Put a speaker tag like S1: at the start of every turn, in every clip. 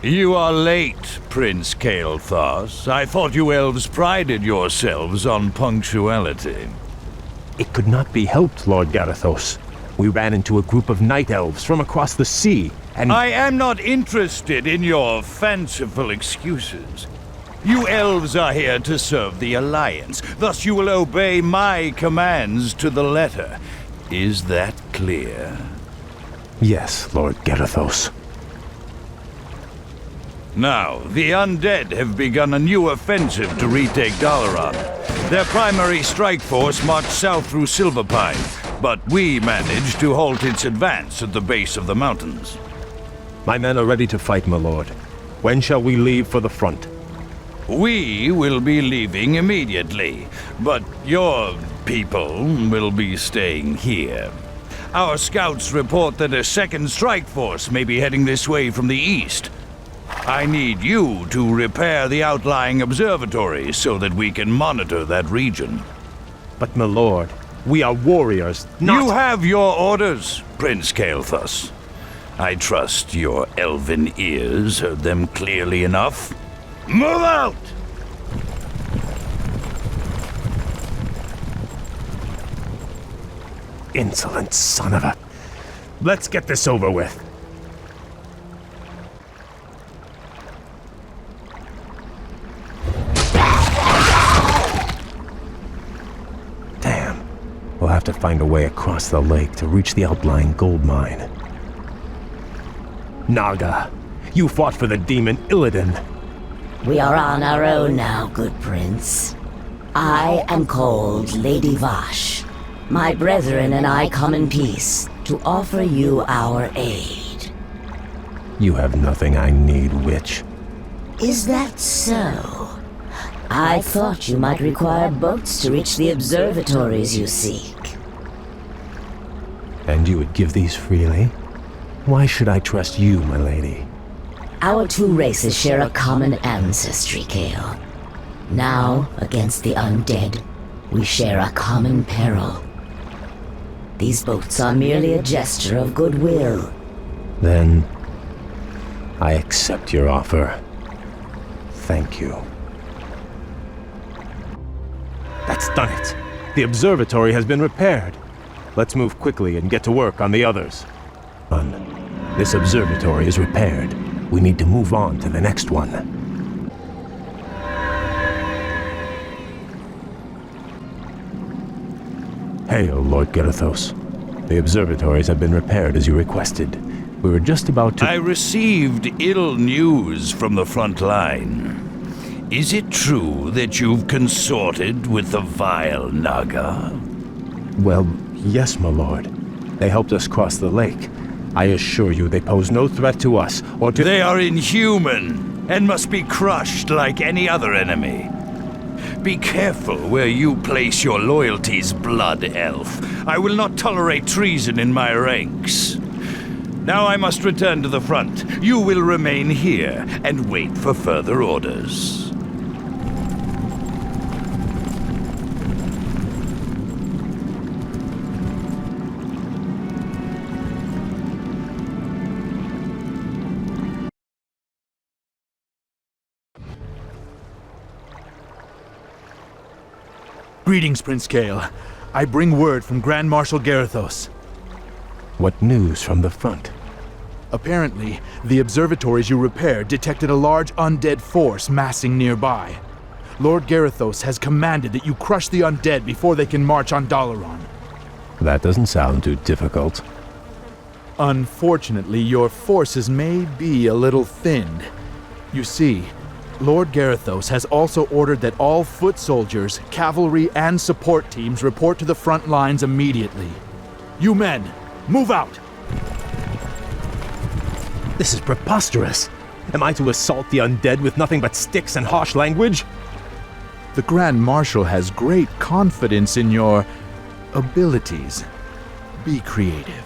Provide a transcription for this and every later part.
S1: You are late, Prince Kil'jaeden. I thought you elves prided yourselves on punctuality.
S2: It could not be helped, Lord Garithos. We ran into a group of night elves from across the sea, and—
S1: I am not interested in your fanciful excuses. You elves are here to serve the Alliance, thus you will obey my commands to the letter. Is that clear?
S2: Yes, Lord Garithos.
S1: Now, the undead have begun a new offensive to retake Dalaran. Their primary strike force marched south through Silverpine, but we managed to halt its advance at the base of the mountains.
S2: My men are ready to fight, my lord. When shall we leave for the front?
S1: We will be leaving immediately, but your people will be staying here. Our scouts report that a second strike force may be heading this way from the east. I need you to repair the outlying observatories so that we can monitor that region.
S2: But, my lord, we are warriors, not—
S1: You have your orders, Prince Kil'jaeden. I trust your elven ears heard them clearly enough. Move out!
S2: Insolent son of a— Let's get this over with. Damn. We'll have to find a way across the lake to reach the outlying gold mine. Naga, you fought for the demon Illidan.
S3: We are on our own now, good prince. I am called Lady Vash. My brethren and I come in peace to offer you our aid.
S2: You have nothing I need, witch.
S3: Is that so? I thought you might require boats to reach the observatories you seek.
S2: And you would give these freely? Why should I trust you, my lady?
S3: Our two races share a common ancestry, Kale. Now, against the undead, we share a common peril. These boats are merely a gesture of goodwill.
S2: Then, I accept your offer. Thank you. That's done it. The observatory has been repaired. Let's move quickly and get to work on the others. This observatory is repaired. We need to move on to the next one. Hail, Lord Garithos. The observatories have been repaired as you requested. We were just about to—
S1: I received ill news from the front line. Is it true that you've consorted with the vile Naga?
S2: Well, yes, my lord. They helped us cross the lake. I assure you they pose no threat to us or to—
S1: They are inhuman and must be crushed like any other enemy. Be careful where you place your loyalties, blood elf. I will not tolerate treason in my ranks. Now I must return to the front. You will remain here and wait for further orders.
S4: Greetings, Prince Kale. I bring word from Grand Marshal Garithos.
S2: What news from the front?
S4: Apparently, the observatories you repaired detected a large undead force massing nearby. Lord Garithos has commanded that you crush the undead before they can march on Dalaran.
S2: That doesn't sound too difficult.
S4: Unfortunately, your forces may be a little thinned. You see, Lord Garithos has also ordered that all foot soldiers, cavalry, and support teams report to the front lines immediately. You men, move out!
S2: This is preposterous. Am I to assault the undead with nothing but sticks and harsh language?
S4: The Grand Marshal has great confidence in your abilities. Be creative.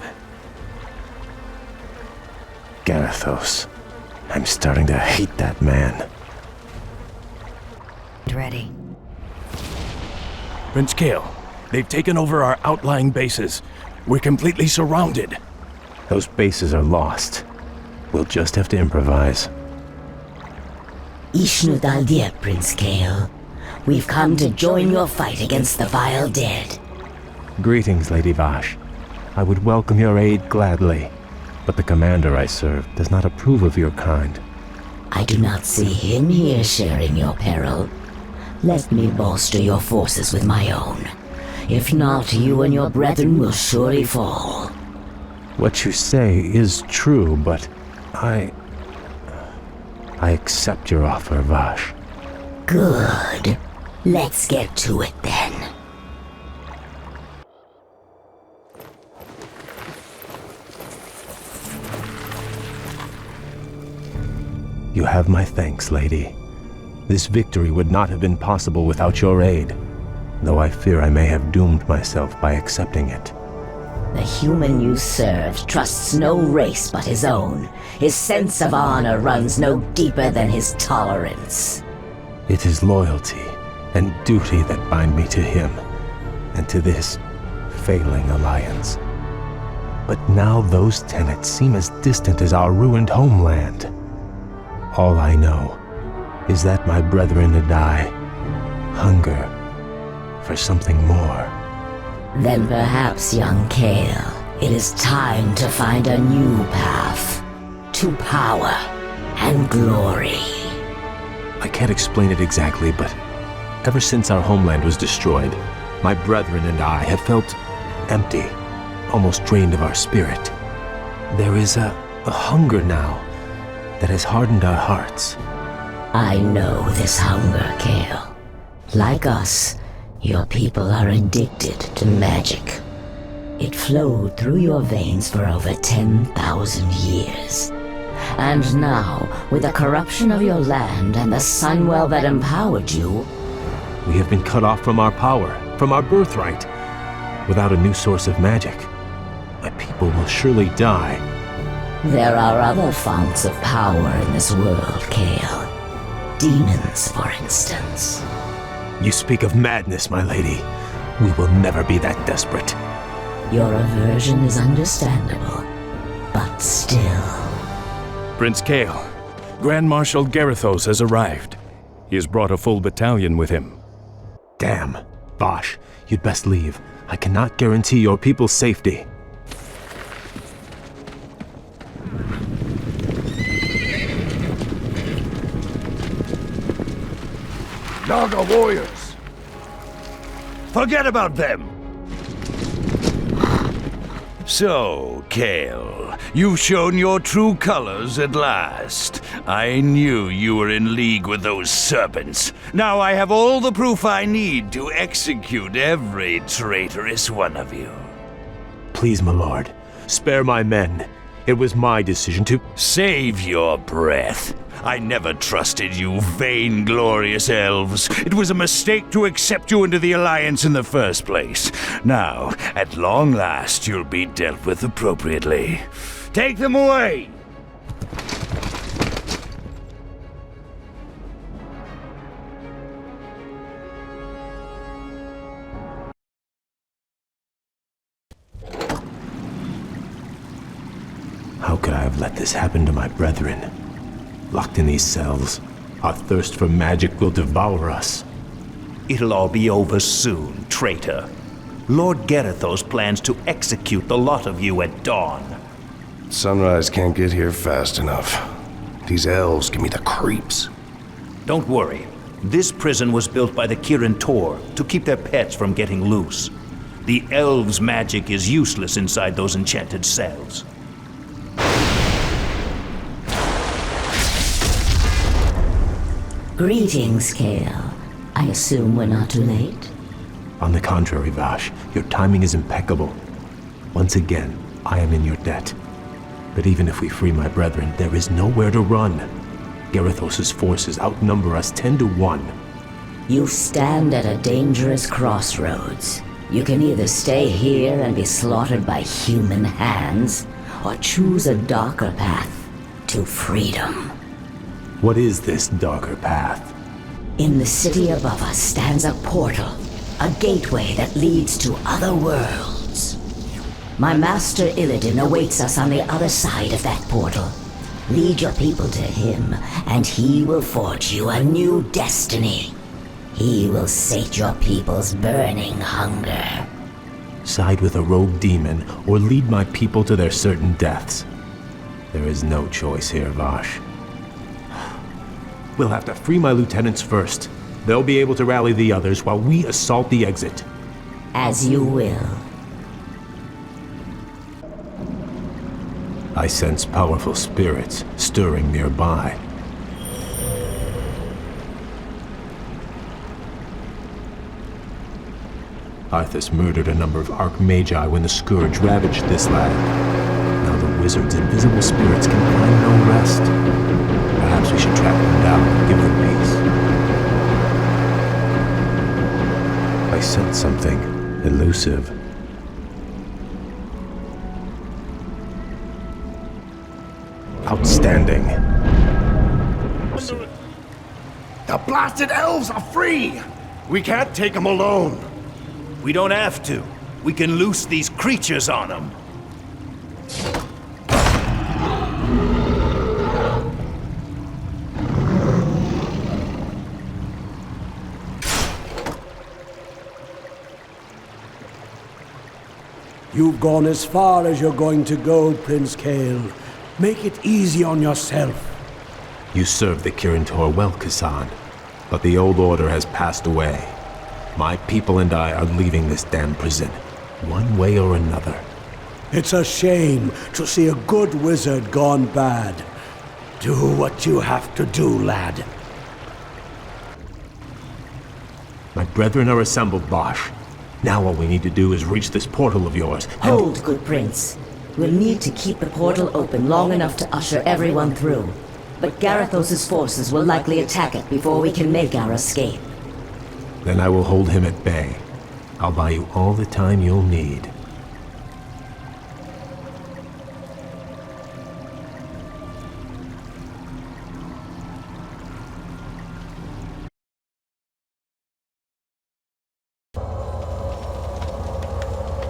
S2: Garithos. I'm starting to hate that man.
S3: Ready.
S5: Prince Kale, they've taken over our outlying bases. We're completely surrounded.
S2: Those bases are lost. We'll just have to improvise.
S3: Ishnu Daldir, Prince Kael. We've come to join your fight against the vile dead.
S2: Greetings, Lady Vash. I would welcome your aid gladly, but the commander I serve does not approve of your kind.
S3: I do not see him here sharing your peril. Let me bolster your forces with my own. If not, you and your brethren will surely fall.
S2: What you say is true, but I accept your offer, Vash.
S3: Good. Let's get to it then.
S2: You have my thanks, lady. This victory would not have been possible without your aid, though I fear I may have doomed myself by accepting it.
S3: The human you served trusts no race but his own. His sense of honor runs no deeper than his tolerance.
S2: It is loyalty and duty that bind me to him, and to this failing alliance. But now those tenets seem as distant as our ruined homeland. All I know is that my brethren and I hunger for something more.
S3: Then perhaps, young Kael, it is time to find a new path to power and glory.
S2: I can't explain it exactly, but ever since our homeland was destroyed, my brethren and I have felt empty, almost drained of our spirit. There is a hunger now that has hardened our hearts.
S3: I know this hunger, Kael. Like us, your people are addicted to magic. It flowed through your veins for over 10,000 years. And now, with the corruption of your land and the Sunwell that empowered you,
S2: we have been cut off from our power, from our birthright. Without a new source of magic, my people will surely die.
S3: There are other founts of power in this world, Kael. Demons, for instance.
S2: You speak of madness, my lady. We will never be that desperate.
S3: Your aversion is understandable, but still.
S5: Prince Kael, Grand Marshal Garithos has arrived. He has brought a full battalion with him.
S2: Damn. Vash, you'd best leave. I cannot guarantee your people's safety.
S1: Naga warriors! Forget about them! So, Kael, you've shown your true colors at last. I knew you were in league with those serpents. Now I have all the proof I need to execute every traitorous one of you.
S2: Please, my lord, spare my men. It was my decision to—
S1: Save your breath. I never trusted you, vainglorious elves. It was a mistake to accept you into the Alliance in the first place. Now, at long last, you'll be dealt with appropriately. Take them away!
S2: How could I have let this happen to my brethren? Locked in these cells, our thirst for magic will devour us.
S6: It'll all be over soon, traitor. Lord Garithos plans to execute the lot of you at dawn.
S7: Sunrise can't get here fast enough. These elves give me the creeps.
S6: Don't worry. This prison was built by the Kirin Tor to keep their pets from getting loose. The elves' magic is useless inside those enchanted cells.
S3: Greetings, Kael. I assume we're not too late?
S2: On the contrary, Vash, your timing is impeccable. Once again, I am in your debt. But even if we free my brethren, there is nowhere to run. Garithos' forces outnumber us 10 to 1.
S3: You stand at a dangerous crossroads. You can either stay here and be slaughtered by human hands, or choose a darker path to freedom.
S2: What is this darker path?
S3: In the city above us stands a portal, a gateway that leads to other worlds. My master Illidan awaits us on the other side of that portal. Lead your people to him, and he will forge you a new destiny. He will sate your people's burning hunger.
S2: Side with a rogue demon, or lead my people to their certain deaths. There is no choice here, Vash. We'll have to free my lieutenants first. They'll be able to rally the others while we assault the exit.
S3: As you will.
S2: I sense powerful spirits stirring nearby. Arthas murdered a number of Archmagi when the Scourge ravaged this land. Now the wizard's invisible spirits can find no rest. Perhaps we should track them down and give them peace. I sense something elusive. Outstanding.
S7: The blasted elves are free! We can't take them alone.
S6: We don't have to. We can loose these creatures on them.
S8: You've gone as far as you're going to go, Prince Kael. Make it easy on yourself.
S2: You served the Kirin Tor well, Kasan, but the old order has passed away. My people and I are leaving this damn prison, one way or another.
S8: It's a shame to see a good wizard gone bad. Do what you have to do, lad.
S2: My brethren are assembled, Bosch. Now all we need to do is reach this portal of yours.
S3: Hold, good prince. We'll need to keep the portal open long enough to usher everyone through. But Garithos' forces will likely attack it before we can make our escape.
S2: Then I will hold him at bay. I'll buy you all the time you'll need.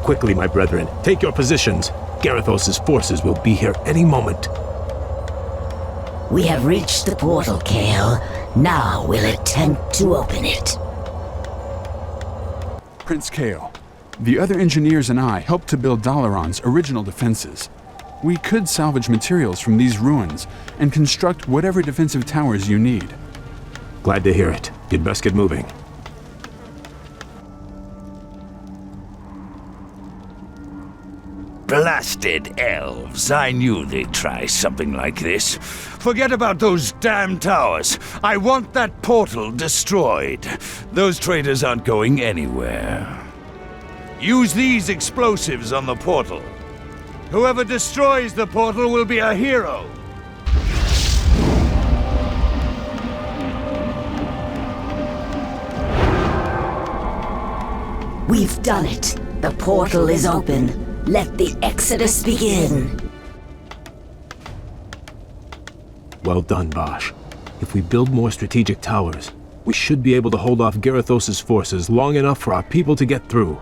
S2: Quickly, my brethren, take your positions. Garithos' forces will be here any moment.
S3: We have reached the portal, Kael. Now we'll attempt to open it.
S9: Prince Kael, the other engineers and I helped to build Dalaran's original defenses. We could salvage materials from these ruins and construct whatever defensive towers you need.
S2: Glad to hear it. You'd best get moving.
S1: Blasted elves. I knew they'd try something like this. Forget about those damn towers. I want that portal destroyed. Those traitors aren't going anywhere. Use these explosives on the portal. Whoever destroys the portal will be a hero.
S3: We've done it. The portal is open. Let the exodus begin.
S2: Well done, Bosch. If we build more strategic towers, we should be able to hold off Garithos' forces long enough for our people to get through.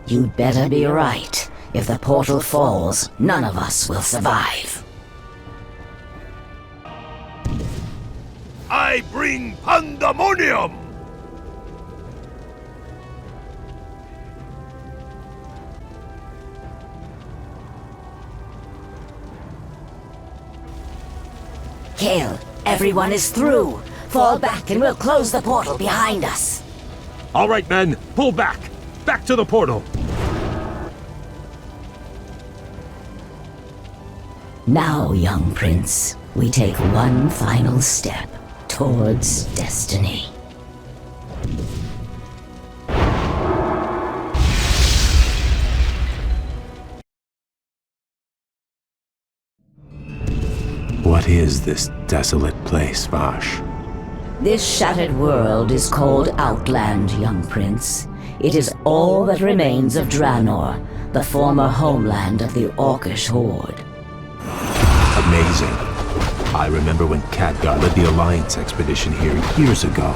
S3: You'd better be right. If the portal falls, none of us will survive.
S6: I bring pandemonium!
S3: Kael, everyone is through. Fall back and we'll close the portal behind us.
S2: All right, men, pull back! Back to the portal!
S3: Now, young prince, we take one final step towards destiny.
S2: What is this desolate place, Vash?
S3: This shattered world is called Outland, young prince. It is all that remains of Draenor, the former homeland of the Orcish horde.
S2: Amazing. I remember when Khadgar led the Alliance expedition here years ago.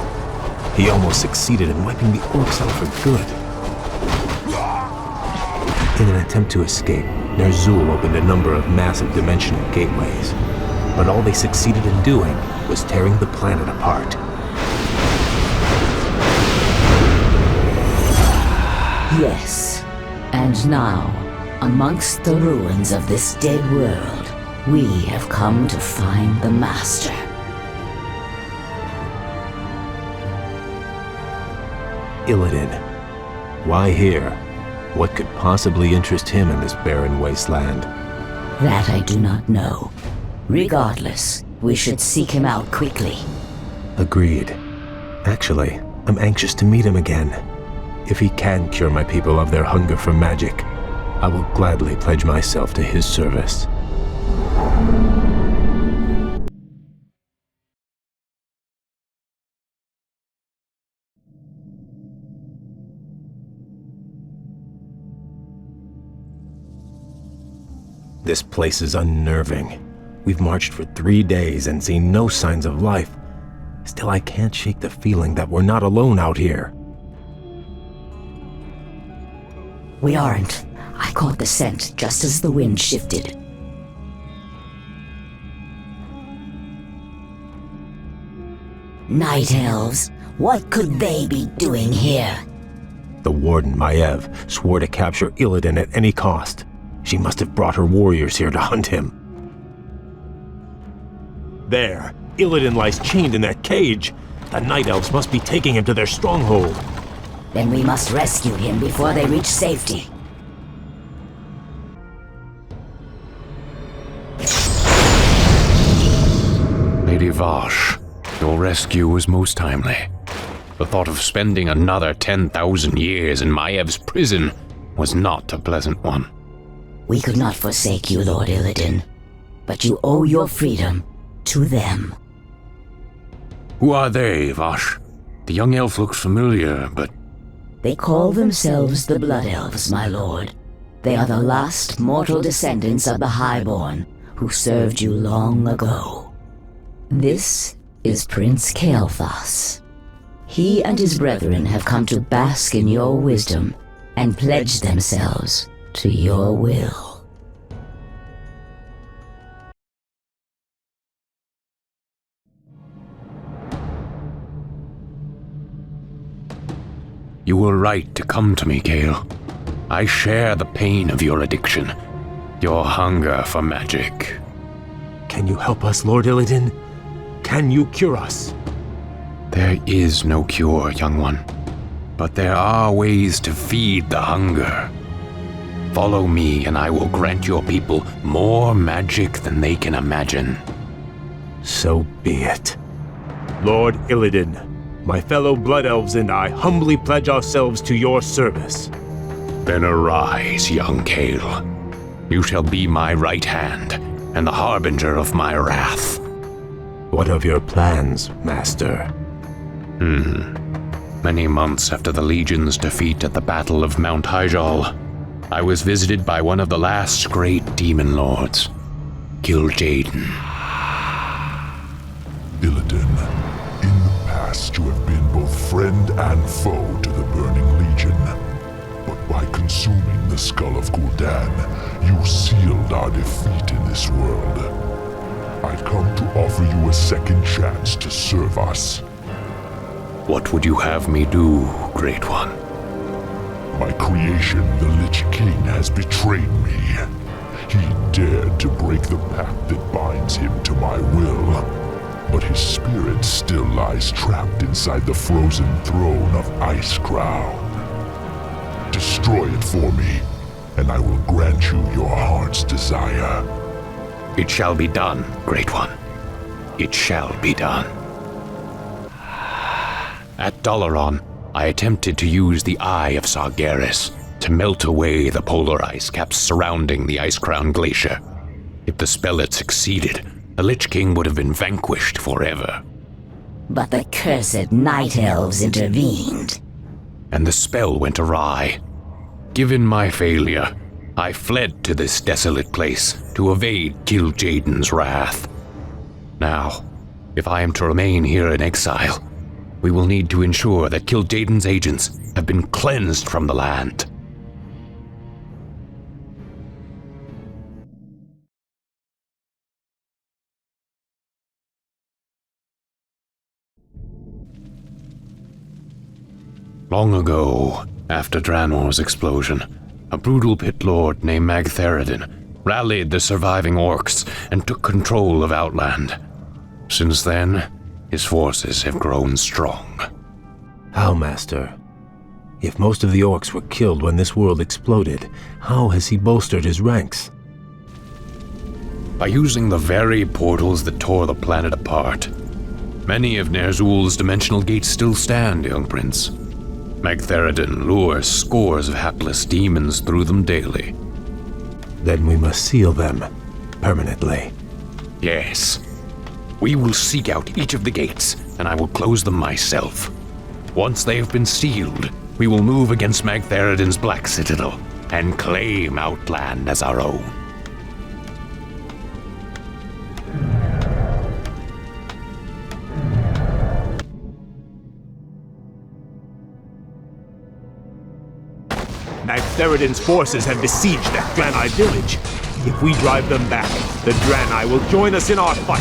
S2: He almost succeeded in wiping the Orcs out for good. In an attempt to escape, Ner'zhul opened a number of massive dimensional gateways. but all they succeeded in doing was tearing the planet apart.
S3: Yes, and now, amongst the ruins of this dead world, we have come to find the Master.
S2: Illidan. Why here? What could possibly interest him in this barren wasteland?
S3: That I do not know. Regardless, we should seek him out quickly.
S2: Agreed. Actually, I'm anxious to meet him again. If he can cure my people of their hunger for magic, I will gladly pledge myself to his service. This place is unnerving. We've marched for 3 days and seen no signs of life. Still, I can't shake the feeling that we're not alone out here.
S3: We aren't. I caught the scent just as the wind shifted. Night Elves, what could they be doing here?
S2: The Warden, Maiev, swore to capture Illidan at any cost. She must have brought her warriors here to hunt him. There! Illidan lies chained in that cage! The Night Elves must be taking him to their stronghold.
S3: Then we must rescue him before they reach safety.
S5: Lady Vash, your rescue was most timely. The thought of spending another 10,000 years in Maiev's prison was not a pleasant one.
S3: We could not forsake you, Lord Illidan, but you owe your freedom to them.
S5: Who are they, Vash? The young elf looks familiar, but...
S3: They call themselves the Blood Elves, my lord. They are the last mortal descendants of the Highborn, who served you long ago. This is Prince Kil'jaeden. He and his brethren have come to bask in your wisdom and pledge themselves to your will.
S5: You were right to come to me, Kale. I share the pain of your addiction, your hunger for magic.
S2: Can you help us, Lord Illidan? Can you cure us?
S5: There is no cure, young one. But there are ways to feed the hunger. Follow me, and I will grant your people more magic than they can imagine.
S2: So be it. Lord Illidan, my fellow Blood Elves and I humbly pledge ourselves to your service.
S5: Then arise, young Kale. You shall be my right hand, and the harbinger of my wrath.
S2: What of your plans, Master?
S5: Many months after the Legion's defeat at the Battle of Mount Hyjal, I was visited by one of the last great demon lords, Kil'jaeden.
S10: Illidan, in the past you have been both friend and foe to the Burning Legion. But by consuming the skull of Gul'dan, you sealed our defeat in this world. I've come to offer you a second chance to serve us.
S5: What would you have me do, Great One?
S10: My creation, the Lich King, has betrayed me. He dared to break the pact that binds him to my will. But his spirit still lies trapped inside the frozen throne of Icecrown. Destroy it for me, and I will grant you your heart's desire.
S5: It shall be done, Great One. It shall be done. At Dalaran, I attempted to use the Eye of Sargeras to melt away the polar ice caps surrounding the Icecrown Glacier. If the spell had succeeded, the Lich King would have been vanquished forever.
S3: But the cursed Night Elves intervened.
S5: And the spell went awry. Given my failure, I fled to this desolate place to evade Kil'jaeden's wrath. Now, if I am to remain here in exile, we will need to ensure that Kil'jaeden's agents have been cleansed from the land. Long ago, after Draenor's explosion, a brutal pit lord named Magtheridin rallied the surviving orcs and took control of Outland. Since then, his forces have grown strong.
S2: How, Master? If most of the orcs were killed when this world exploded, how has he bolstered his ranks?
S5: By using the very portals that tore the planet apart. Many of Ner'zhul's dimensional gates still stand, young prince. Magtheridin lures scores of hapless demons through them daily.
S2: Then we must seal them permanently.
S5: Yes. We will seek out each of the gates, and I will close them myself. Once they have been sealed, we will move against Magtheridin's Black Citadel and claim Outland as our own.
S2: Magtheridin's forces have besieged that Draenei village. If we drive them back, the Draenei will join us in our fight.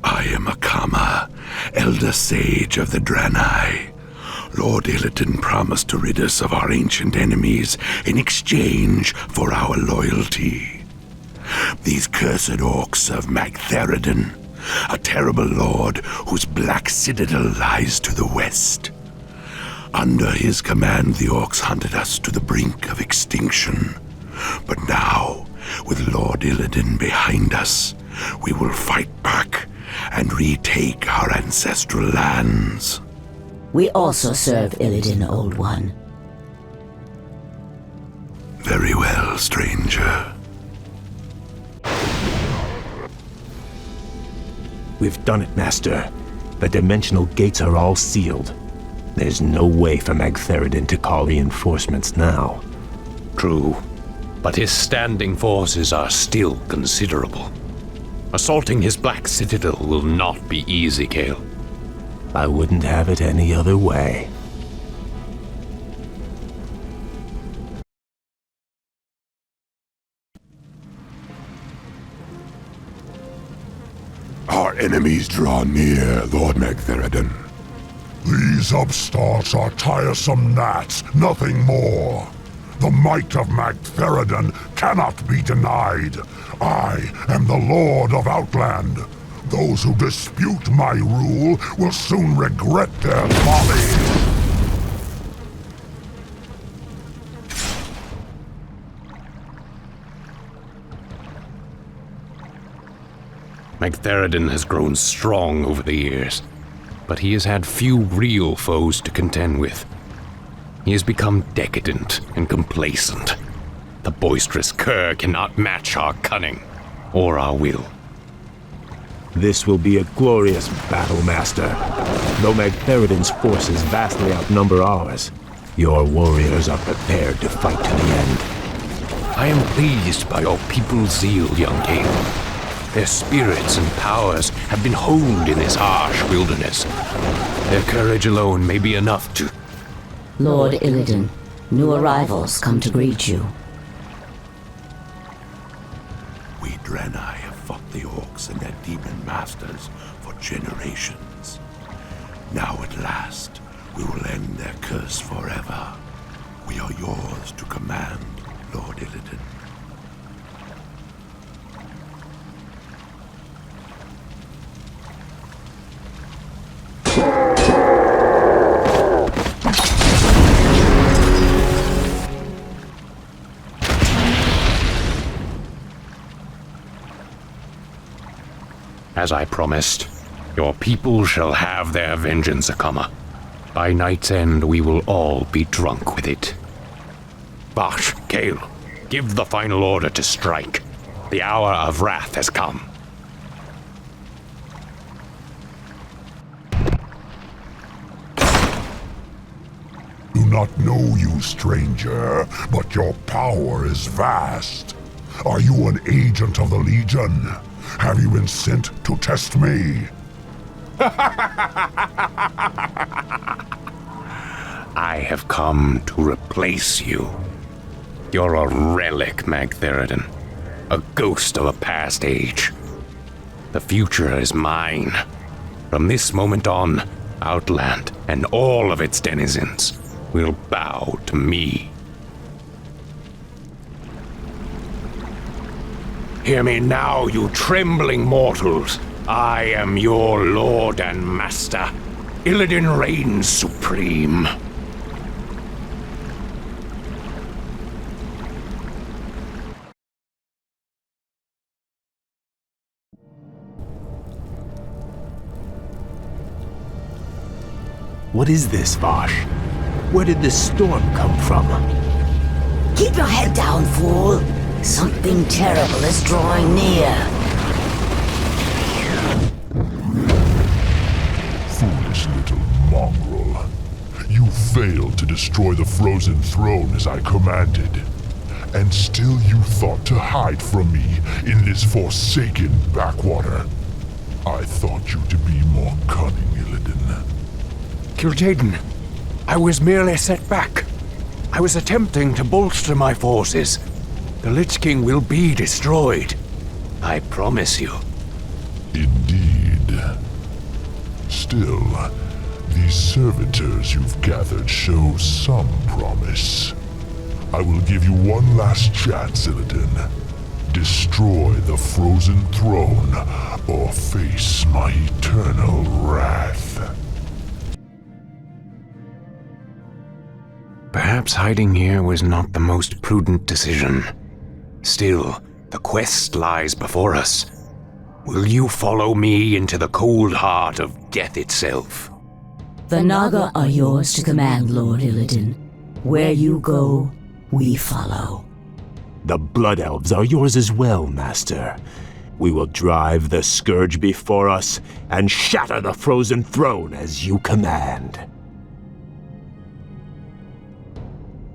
S11: I am Akama, Elder Sage of the Draenei. Lord Illidan promised to rid us of our ancient enemies in exchange for our loyalty. These cursed orcs serve Magtheridin, a terrible lord whose Black Citadel lies to the west. Under his command, the orcs hunted us to the brink of extinction. But now, with Lord Illidan behind us, we will fight back and retake our ancestral lands.
S3: We also serve Illidan, Old One.
S11: Very well, stranger.
S2: We've done it, Master. The dimensional gates are all sealed. There's no way for Magtheridin to call reinforcements now.
S5: True, but his standing forces are still considerable. Assaulting his Black Citadel will not be easy, Kael.
S2: I wouldn't have it any other way.
S10: Our enemies draw near, Lord Magtheridin. These upstarts are tiresome gnats, nothing more. The might of Magtheridin cannot be denied. I am the Lord of Outland. Those who dispute my rule will soon regret their folly.
S5: Magtheridin has grown strong over the years, but he has had few real foes to contend with. He has become decadent and complacent. The boisterous cur cannot match our cunning or our will.
S2: This will be a glorious battle, Master. Though Magtheridin's forces vastly outnumber ours, your warriors are prepared to fight to the end.
S5: I am pleased by your people's zeal, young king. Their spirits and powers have been honed in this harsh wilderness. Their courage alone may be enough to...
S3: Lord Illidan, new arrivals come to greet you.
S11: We Draenei have fought the orcs and their demon masters for generations. Now at last, we will end their curse forever. We are yours to command, Lord Illidan.
S5: As I promised, your people shall have their vengeance, Akama. By night's end, we will all be drunk with it. Bash, Kael, give the final order to strike. The hour of wrath has come.
S10: Do not know you, stranger, but your power is vast. Are you an agent of the Legion? Have you been sent to test me?
S5: I have come to replace you. You're a relic, Magtheridin. A ghost of a past age. The future is mine. From this moment on, Outland and all of its denizens will bow to me. Hear me now, you trembling mortals. I am your lord and master. Illidan reigns supreme.
S2: What is this, Vosh? Where did this storm come from?
S3: Keep your head down, fool. Something terrible is drawing near.
S10: Foolish little mongrel. You failed to destroy the frozen throne as I commanded. And still you thought to hide from me in this forsaken backwater. I thought you to be more cunning, Illidan.
S5: Kil'jaeden, I was merely set back. I was attempting to bolster my forces. The Lich King will be destroyed. I promise you.
S10: Indeed. Still, these servitors you've gathered show some promise. I will give you one last chance, Illidan. Destroy the frozen throne, or face my eternal wrath.
S5: Perhaps hiding here was not the most prudent decision. Still, the quest lies before us. Will you follow me into the cold heart of death itself?
S3: The Naga are yours to command, Lord Illidan. Where you go, we follow.
S2: The Blood Elves are yours as well, Master. We will drive the Scourge before us and shatter the frozen throne as you command.